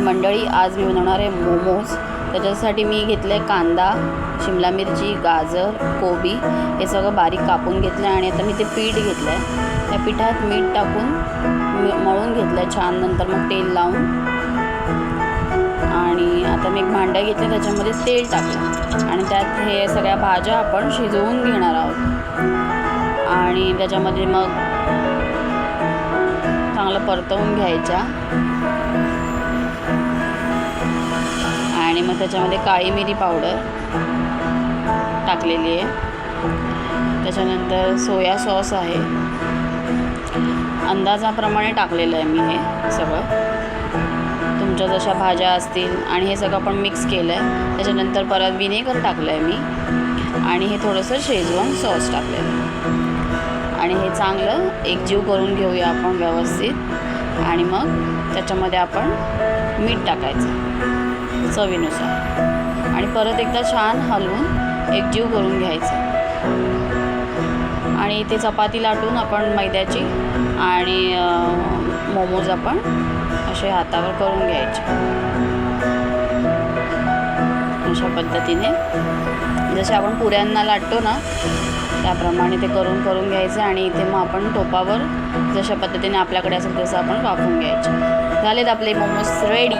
मंडळी, आज मी बनवणार आहे मोमोज. त्याच्यासाठी मी घेतले कांदा, शिमला मिरची, गाजर, कोबी हे सगळं बारीक कापून घेतलं आणि आता मी ते पीठ घेतलं आहे. त्या पिठात मीठ टाकून मळून घेतलं आहे छान. नंतर मग तेल लावून आणि आता मी एक भांडं घेतलं, त्याच्यामध्ये तेल टाकलं आणि त्यात हे सगळ्या भाज्या आपण शिजवून घेणार आहोत आणि त्याच्यामध्ये मग चांगलं परतवून घ्यायच्या आणि मग त्याच्यामध्ये काळी मिरी पावडर टाकलेली आहे. त्याच्यानंतर सोया सॉस आहे, अंदाजाप्रमाणे टाकलेलं आहे मी हे सगळं. तुमच्या जशा भाज्या असतील आणि हे सगळं आपण मिक्स केलं आहे. त्याच्यानंतर परत विनेगर टाकलं आहे मी आणि हे थोडंसं शेजवान सॉस टाकलेलं आहे आणि हे चांगलं एकजीव करून घेऊया आपण व्यवस्थित. आणि मग त्याच्यामध्ये आपण मीठ टाकायचं चवीनुसार आणि परत एकदा छान हलवून एकजीव करून घ्यायचं. आणि इथे चपाती लाटून आपण मैद्याची आणि मोमोज आपण असे हातावर करून घ्यायचे अशा पद्धतीने. जसे आपण पुऱ्यांना लाटतो ना त्याप्रमाणे ते करून घ्यायचं आणि इथे मग आपण टोपावर जशा पद्धतीने आपल्याकडे असेल तसं आपण वाफवून घ्यायचे. झालेत आपले मोमोज रेडी.